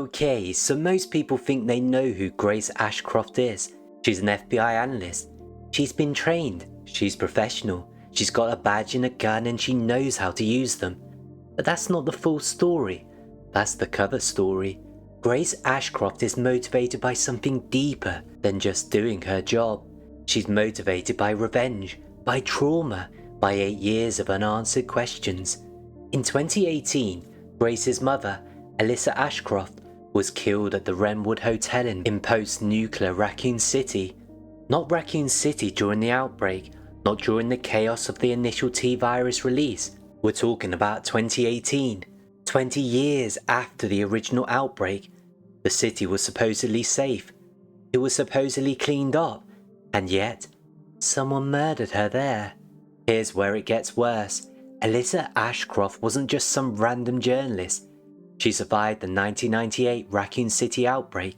Okay, so most people think they know who Grace Ashcroft is. She's an FBI analyst. She's been trained, she's professional, she's got a badge and a gun and she knows how to use them. But that's not the full story. That's the cover story. Grace Ashcroft is motivated by something deeper than just doing her job. She's motivated by revenge, by trauma, by 8 years of unanswered questions. In 2018, Grace's mother, Alyssa Ashcroft, was killed at the Wrenwood Hotel in post-nuclear Raccoon City. Not Raccoon City during the outbreak, not during the chaos of the initial T-virus release. We're talking about 2018, 20 years after the original outbreak. The city was supposedly safe. It was supposedly cleaned up. And yet, someone murdered her there. Here's where it gets worse. Alyssa Ashcroft wasn't just some random journalist. She survived the 1998 Raccoon City outbreak.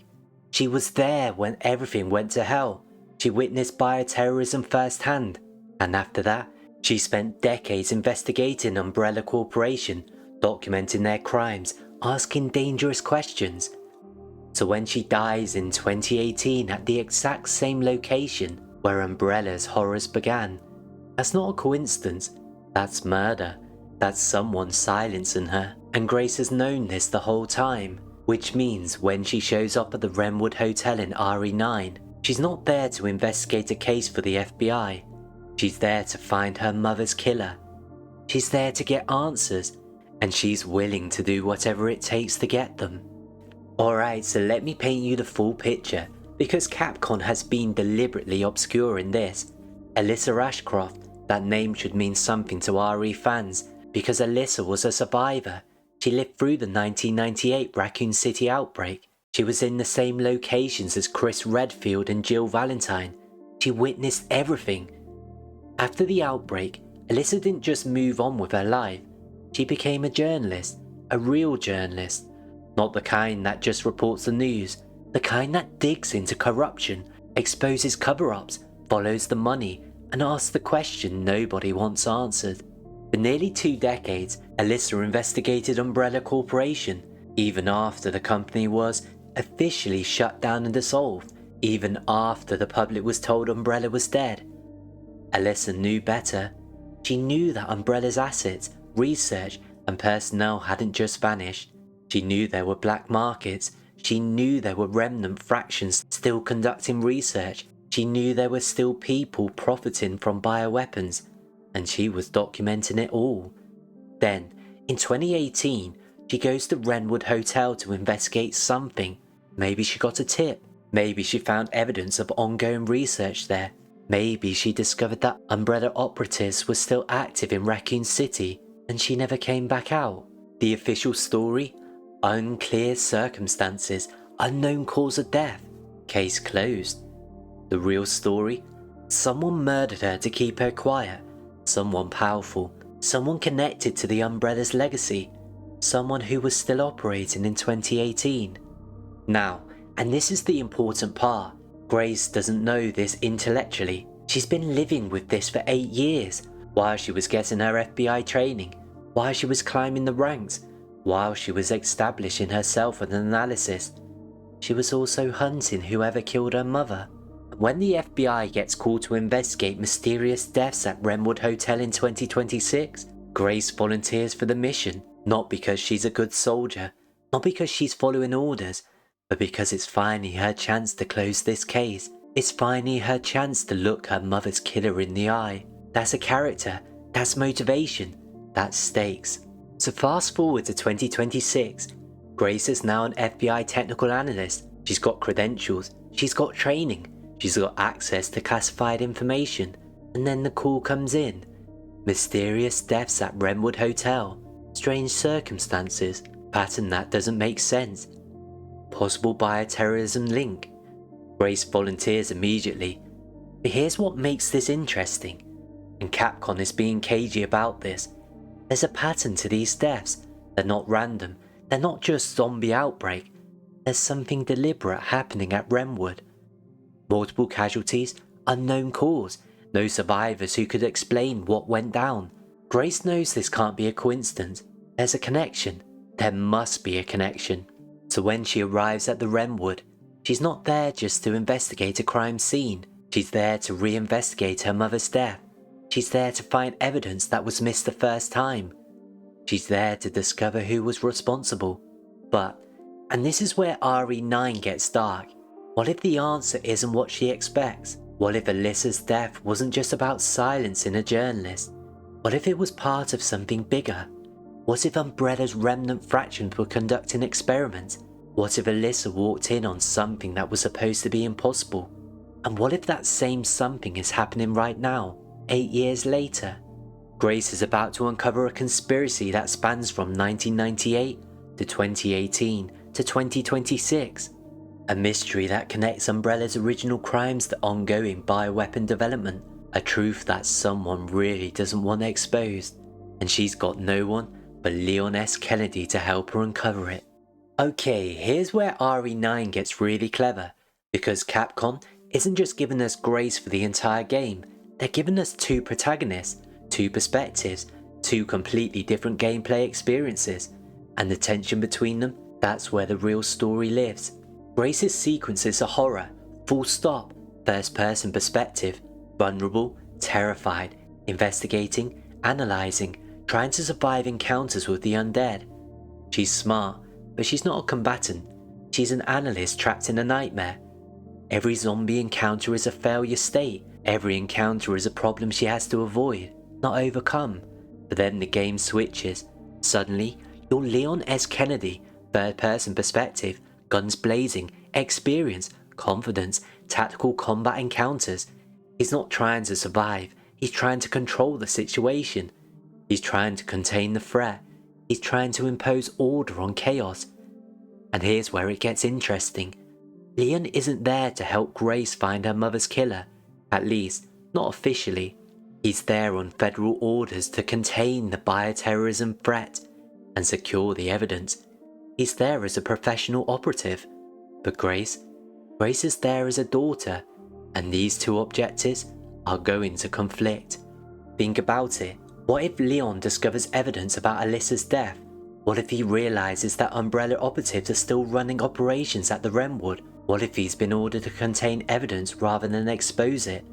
She was there when everything went to hell. She witnessed bioterrorism firsthand. And after that, she spent decades investigating Umbrella Corporation, documenting their crimes, asking dangerous questions. So when she dies in 2018 at the exact same location where Umbrella's horrors began, that's not a coincidence. That's murder. That's someone silencing her. And Grace has known this the whole time, which means when she shows up at the Wrenwood Hotel in RE9, she's not there to investigate a case for the FBI. She's there to find her mother's killer. She's there to get answers, and she's willing to do whatever it takes to get them. Alright, so let me paint you the full picture, because Capcom has been deliberately obscuring this. Alyssa Ashcroft, that name should mean something to RE fans, because Alyssa was a survivor. She lived through the 1998 Raccoon City outbreak. She was in the same locations as Chris Redfield and Jill Valentine. She witnessed everything. After the outbreak, Alyssa didn't just move on with her life. She became a journalist, a real journalist. Not the kind that just reports the news, the kind that digs into corruption, exposes cover-ups, follows the money, and asks the question nobody wants answered. For nearly 2 decades, Alyssa investigated Umbrella Corporation, even after the company was officially shut down and dissolved, even after the public was told Umbrella was dead. Alyssa knew better. She knew that Umbrella's assets, research, and personnel hadn't just vanished. She knew there were black markets. She knew there were remnant fractions still conducting research. She knew there were still people profiting from bioweapons, and she was documenting it all. Then, in 2018, she goes to Wrenwood Hotel to investigate something. Maybe she got a tip. Maybe she found evidence of ongoing research there. Maybe she discovered that Umbrella operatives were still active in Raccoon City, and she never came back out. The official story? Unclear circumstances, unknown cause of death, case closed. The real story? Someone murdered her to keep her quiet. Someone powerful. Someone connected to the Umbrella's legacy. Someone who was still operating in 2018. Now, and this is the important part, Grace doesn't know this intellectually. She's been living with this for 8 years, while she was getting her FBI training, while she was climbing the ranks, while she was establishing herself as an analyst. She was also hunting whoever killed her mother. When the FBI gets called to investigate mysterious deaths at Wrenwood Hotel in 2026, Grace volunteers for the mission, not because she's a good soldier, not because she's following orders, but because it's finally her chance to close this case. It's finally her chance to look her mother's killer in the eye. That's a character, that's motivation, that's stakes. So fast forward to 2026, Grace is now an FBI technical analyst. She's got credentials, she's got training, she's got access to classified information, and then the call comes in. Mysterious deaths at Wrenwood Hotel, strange circumstances, pattern that doesn't make sense. Possible bioterrorism link. Grace volunteers immediately. But here's what makes this interesting, and Capcom is being cagey about this. There's a pattern to these deaths. They're not random, they're not just zombie outbreak. There's something deliberate happening at Wrenwood. Multiple casualties, unknown cause, no survivors who could explain what went down. Grace knows this can't be a coincidence. There's a connection. There must be a connection. So when she arrives at the Wrenwood, she's not there just to investigate a crime scene. She's there to reinvestigate her mother's death. She's there to find evidence that was missed the first time. She's there to discover who was responsible. But, and this is where RE9 gets dark, what if the answer isn't what she expects? What if Alyssa's death wasn't just about silencing a journalist? What if it was part of something bigger? What if Umbrella's remnant fractions were conducting experiments? What if Alyssa walked in on something that was supposed to be impossible? And what if that same something is happening right now, 8 years later? Grace is about to uncover a conspiracy that spans from 1998 to 2018 to 2026. A mystery that connects Umbrella's original crimes to ongoing bioweapon development. A truth that someone really doesn't want exposed. And she's got no one but Leon S. Kennedy to help her uncover it. Okay, here's where RE9 gets really clever. Because Capcom isn't just giving us Grace for the entire game. They're giving us two protagonists, two perspectives, two completely different gameplay experiences. And the tension between them, that's where the real story lives. Grace's sequences are horror, full stop, first person perspective, vulnerable, terrified, investigating, analysing, trying to survive encounters with the undead. She's smart, but she's not a combatant. She's an analyst trapped in a nightmare. Every zombie encounter is a failure state. Every encounter is a problem she has to avoid, not overcome. But then the game switches. Suddenly, you're Leon S. Kennedy, third person perspective, guns blazing, experience, confidence, tactical combat encounters. He's not trying to survive, he's trying to control the situation. He's trying to contain the threat. He's trying to impose order on chaos. And here's where it gets interesting. Leon isn't there to help Grace find her mother's killer. At least, not officially. He's there on federal orders to contain the bioterrorism threat and secure the evidence. He's there as a professional operative. But Grace is there as a daughter. And these two objectives are going to conflict. Think about it. What if Leon discovers evidence about Alyssa's death? What if he realises that Umbrella operatives are still running operations at the Wrenwood? What if he's been ordered to contain evidence rather than expose it?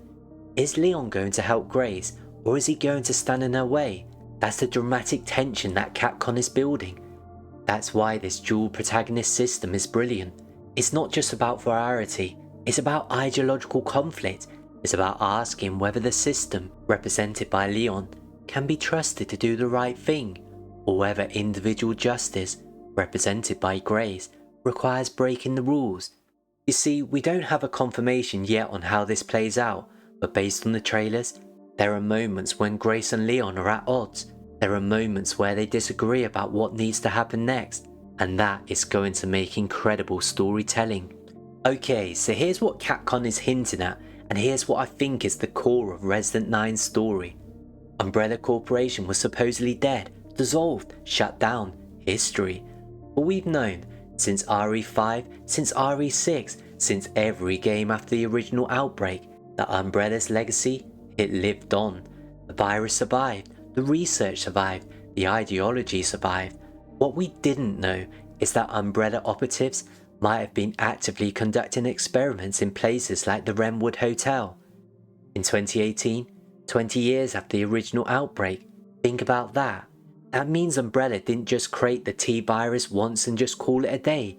Is Leon going to help Grace, or is he going to stand in her way? That's the dramatic tension that Capcom is building. That's why this dual protagonist system is brilliant. It's not just about variety, it's about ideological conflict. It's about asking whether the system, represented by Leon, can be trusted to do the right thing, or whether individual justice, represented by Grace, requires breaking the rules. You see, we don't have a confirmation yet on how this plays out, but based on the trailers, there are moments when Grace and Leon are at odds. There are moments where they disagree about what needs to happen next, and that is going to make incredible storytelling. Okay, so here's what Capcom is hinting at, and here's what I think is the core of Resident 9's story. Umbrella Corporation was supposedly dead, dissolved, shut down, history. But we've known, since RE5, since RE6, since every game after the original outbreak, that Umbrella's legacy, it lived on. The virus survived, the research survived, the ideology survived. What we didn't know is that Umbrella operatives might have been actively conducting experiments in places like the Wrenwood Hotel. In 2018, 20 years after the original outbreak, think about that. That means Umbrella didn't just create the T-virus once and just call it a day.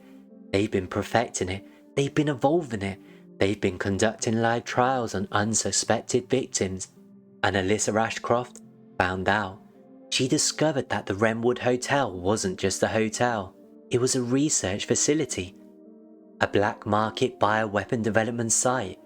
They've been perfecting it, they've been evolving it, they've been conducting live trials on unsuspected victims. And Alyssa Ashcroft found out. She discovered that the Wrenwood Hotel wasn't just a hotel, it was a research facility. A black market bioweapon development site.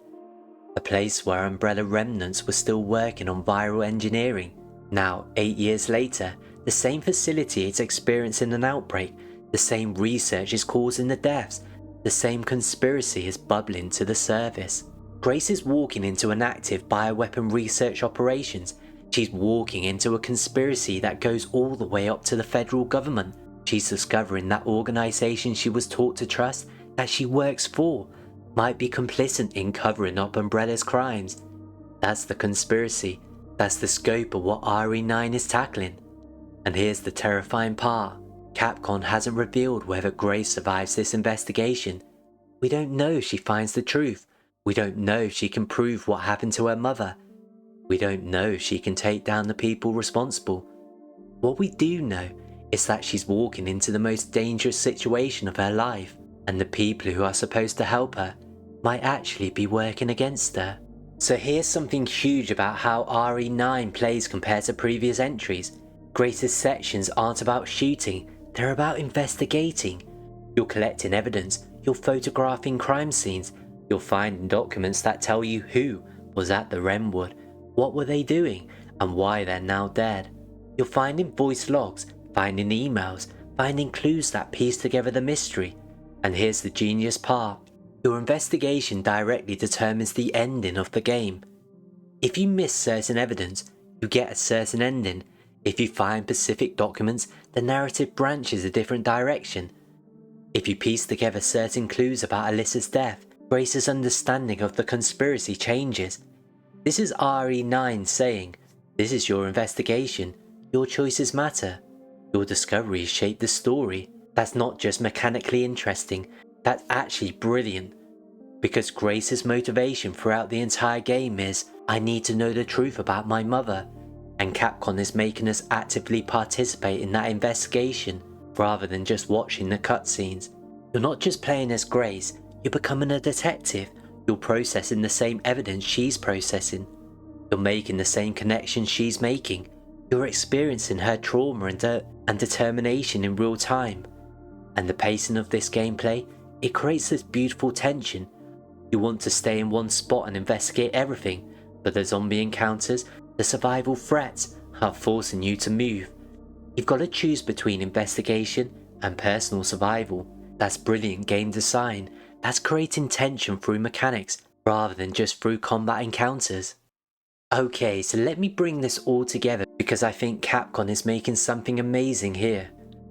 A place where Umbrella remnants were still working on viral engineering. Now, 8 years later, the same facility is experiencing an outbreak, the same research is causing the deaths, the same conspiracy is bubbling to the surface. Grace is walking into an active bioweapon research operations. She's walking into a conspiracy that goes all the way up to the federal government. She's discovering that organisation she was taught to trust, that she works for, might be complicit in covering up Umbrella's crimes. That's the conspiracy. That's the scope of what RE9 is tackling. And here's the terrifying part. Capcom hasn't revealed whether Grace survives this investigation. We don't know if she finds the truth. We don't know if she can prove what happened to her mother. We don't know if she can take down the people responsible. What we do know is that she's walking into the most dangerous situation of her life, and the people who are supposed to help her might actually be working against her. So here's something huge about how RE9 plays compared to previous entries. Grace's sections aren't about shooting, they're about investigating. You're collecting evidence, you're photographing crime scenes, you're finding documents that tell you who was at the Wrenwood, what were they doing, and why they're now dead. You're finding voice logs, finding emails, finding clues that piece together the mystery. And here's the genius part. Your investigation directly determines the ending of the game. If you miss certain evidence, you get a certain ending. If you find specific documents, the narrative branches a different direction. If you piece together certain clues about Alyssa's death, Grace's understanding of the conspiracy changes. This is RE9 saying, this is your investigation, your choices matter. Your discoveries shape the story. That's not just mechanically interesting, that's actually brilliant. Because Grace's motivation throughout the entire game is, I need to know the truth about my mother. And Capcom is making us actively participate in that investigation, rather than just watching the cutscenes. You're not just playing as Grace, you're becoming a detective. You're processing the same evidence she's processing. You're making the same connections she's making. You're experiencing her trauma and determination in real time. And the pacing of this gameplay, it creates this beautiful tension. You want to stay in one spot and investigate everything, but the zombie encounters, the survival threats are forcing you to move. You've got to choose between investigation and personal survival. That's brilliant game design. That's creating tension through mechanics rather than just through combat encounters. Okay, so let me bring this all together because I think Capcom is making something amazing here.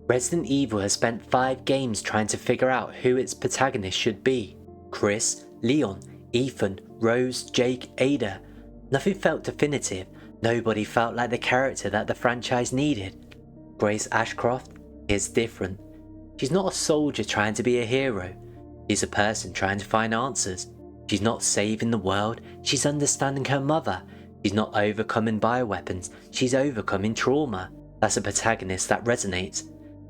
Resident Evil has spent 5 games trying to figure out who its protagonist should be. Chris, Leon, Ethan, Rose, Jake, Ada. Nothing felt definitive. Nobody felt like the character that the franchise needed. Grace Ashcroft is different. She's not a soldier trying to be a hero. She's a person trying to find answers. She's not saving the world, she's understanding her mother. She's not overcoming bioweapons, she's overcoming trauma. That's a protagonist that resonates.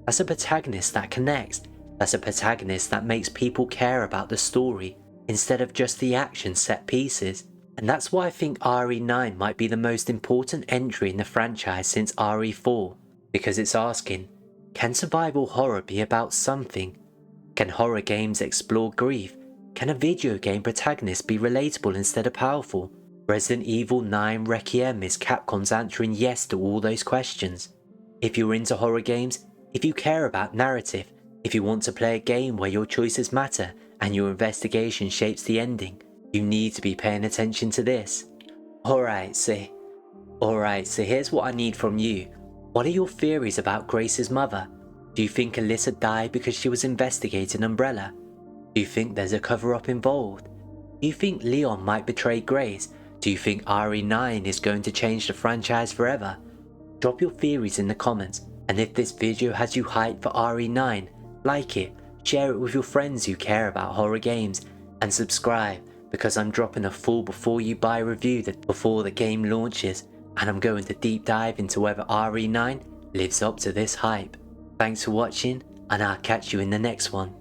That's a protagonist that connects. That's a protagonist that makes people care about the story instead of just the action set pieces. And that's why I think RE9 might be the most important entry in the franchise since RE4, because it's asking, can survival horror be about something? Can horror games explore grief? Can a video game protagonist be relatable instead of powerful? Resident Evil 9 Requiem is Capcom's answering yes to all those questions. If you're into horror games, if you care about narrative, if you want to play a game where your choices matter and your investigation shapes the ending, you need to be paying attention to this. Alright, so here's what I need from you. What are your theories about Grace's mother? Do you think Alyssa died because she was investigating Umbrella? Do you think there's a cover-up involved? Do you think Leon might betray Grace? Do you think RE9 is going to change the franchise forever? Drop your theories in the comments, and if this video has you hyped for RE9, like it, share it with your friends who care about horror games, and subscribe because I'm dropping a full before you buy review before the game launches, and I'm going to deep dive into whether RE9 lives up to this hype. Thanks for watching, and I'll catch you in the next one.